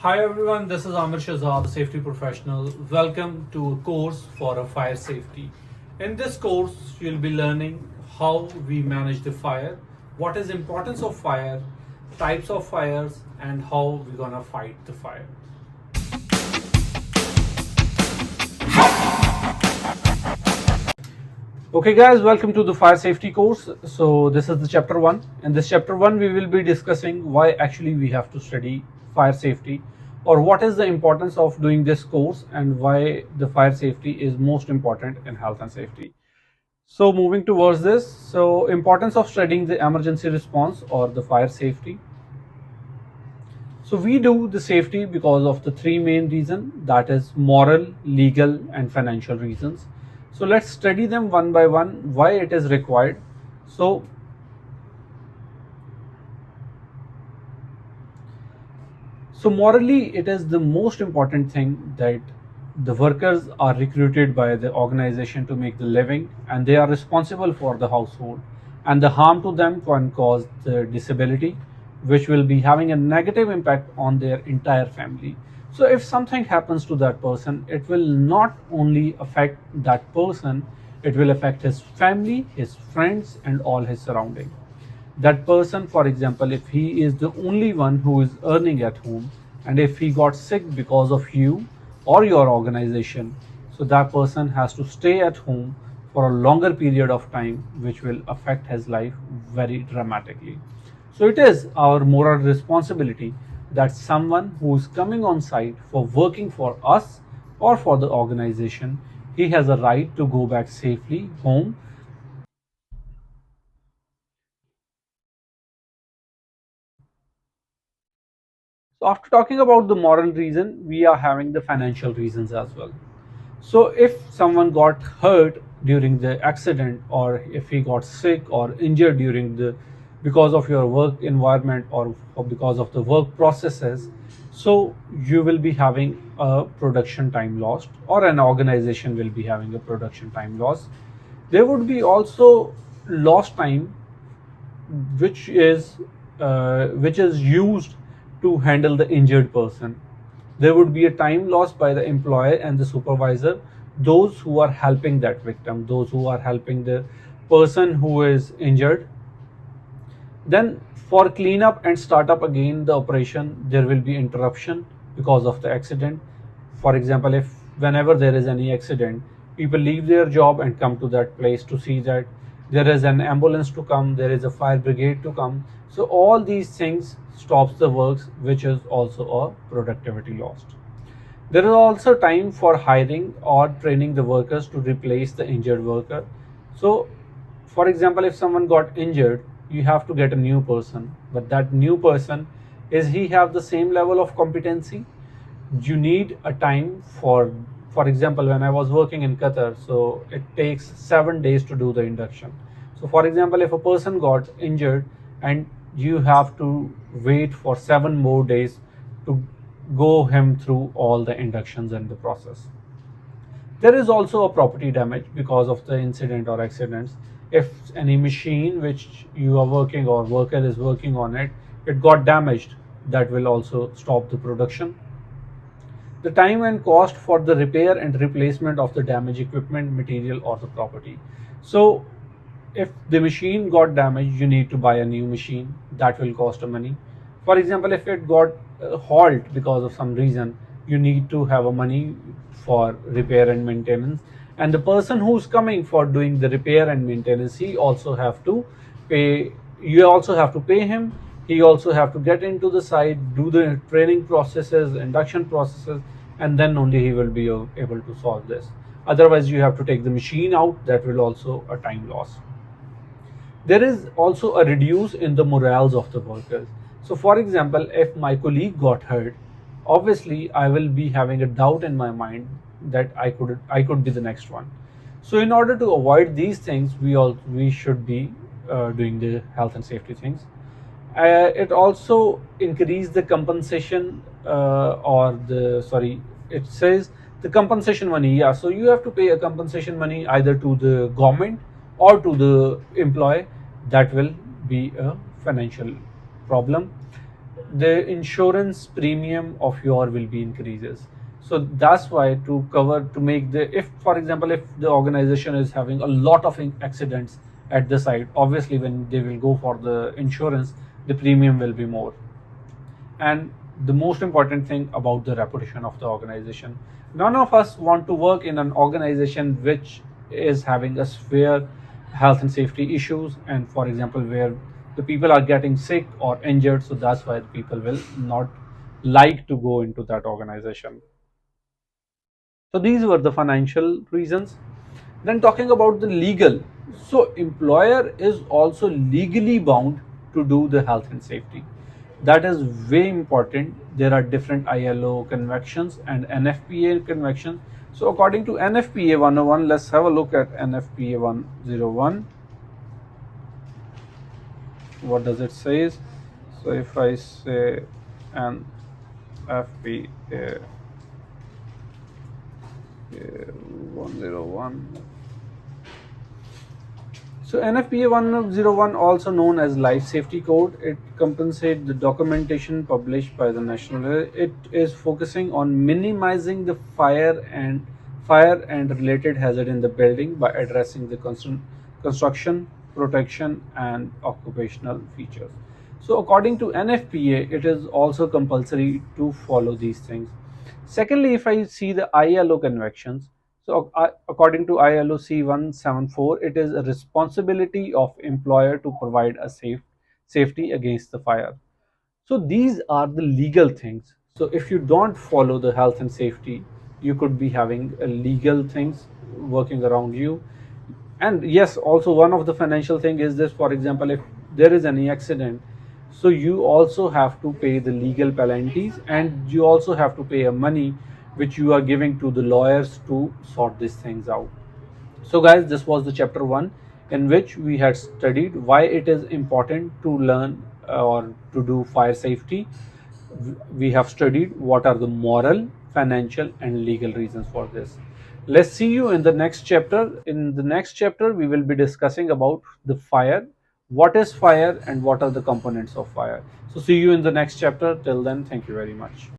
Hi everyone, this is Amir Shahzad, the safety professional. Welcome to a course for a fire safety. In this course, you'll be learning how we manage the fire, what is importance of fire, types of fires, and how we're gonna fight the fire. Okay guys, welcome to the fire safety course. So this is the chapter 1. In this chapter 1, we will be discussing why actually we have to study fire safety, or what is the importance of doing this course and why the fire safety is most important in health and safety. So moving towards this, so importance of studying the emergency response or the fire safety. So we do the safety because of the three main reasons, that is moral, legal and financial reasons. So let's study them one by one, why it is required. So morally, it is the most important thing that the workers are recruited by the organization to make the living, and they are responsible for the household, and the harm to them can cause the disability, which will be having a negative impact on their entire family. So if something happens to that person, it will not only affect that person, it will affect his family, his friends and all his surrounding. That person, for example, if he is the only one who is earning at home, and if he got sick because of you or your organization, so that person has to stay at home for a longer period of time, which will affect his life very dramatically. So it is our moral responsibility that someone who is coming on site for working for us or for the organization, he has a right to go back safely home. So after talking about the moral reason, we are having the financial reasons as well. So if someone got hurt during the accident, or if he got sick or injured during the because of your work environment, or because of the work processes, so you will be having a production time lost, or an organization will be having a production time loss. There would be also lost time, which is used to handle the injured person. There would be a time lost by the employer and the supervisor, those who are helping that victim, those who are helping the person who is injured. Then for cleanup and start up again the operation, there will be interruption because of the accident. For example, if whenever there is any accident, people leave their job and come to that place to see that there is an ambulance to come, there is a fire brigade to come. So all these things stops the works, which is also a productivity lost. There is also time for hiring or training the workers to replace the injured worker. So, for example, if someone got injured, you have to get a new person. But that new person, is he have the same level of competency? You need a time for example, when I was working in Qatar, so it takes 7 days to do the induction. So, for example, if a person got injured and you have to wait for 7 more days to go him through all the inductions and the process. There is also a property damage because of the incident or accidents. If any machine which you are working or worker is working on it, it got damaged, that will also stop the production. The time and cost for the repair and replacement of the damaged equipment, material or the property. So if the machine got damaged, you need to buy a new machine, that will cost a money. For example, if it got halt because of some reason, you need to have a money for repair and maintenance, and the person who's coming for doing the repair and maintenance, he also have to pay, you also have to pay him. He also have to get into the site, do the training processes, induction processes, and then only he will be able to solve this. Otherwise you have to take the machine out, that will also a time loss. There is also a reduce in the morals of the workers. So for example, if my colleague got hurt, obviously I will be having a doubt in my mind that I could be the next one. So in order to avoid these things, we should be doing the health and safety things. It also increase the compensation, or the sorry, it says the compensation money. Yeah, so you have to pay a compensation money either to the government or to the employee. That will be a financial problem. the insurance premium of your will be increases. So that's why to make the, if for example if the organization is having a lot of accidents at the site, obviously when they will go for the insurance, the premium will be more. And the most important thing about the reputation of the organization, none of us want to work in an organization which is having a severe health and safety issues, and for example where the people are getting sick or injured. So that's why people will not like to go into that organization. So these were the financial reasons. Then talking about the legal, so employer is also legally bound to do the health and safety. That is very important. There are different ILO conventions and NFPA conventions. So according to NFPA 101, let's have a look at NFPA 101. What does it says? So if I say NFPA 101. So NFPA 101, also known as Life Safety Code, it compensates the documentation published by the national. It is focusing on minimizing the fire and related hazard in the building by addressing the construction, protection, and occupational features. So according to NFPA, it is also compulsory to follow these things. Secondly, if I see the ILO conventions, so according to ILO C174, it is a responsibility of employer to provide a safety against the fire. So these are the legal things. So if you don't follow the health and safety, you could be having legal things working around you. And yes, also one of the financial thing is this, for example, if there is any accident, so you also have to pay the legal penalties, and you also have to pay a money which you are giving to the lawyers to sort these things out. So guys, this was the chapter 1, in which we had studied why it is important to learn or to do fire safety. We have studied what are the moral, financial, and legal reasons for this. Let's see you in the next chapter. In the next chapter, we will be discussing about the fire, what is fire, and what are the components of fire. So see you in the next chapter. Till then, thank you very much.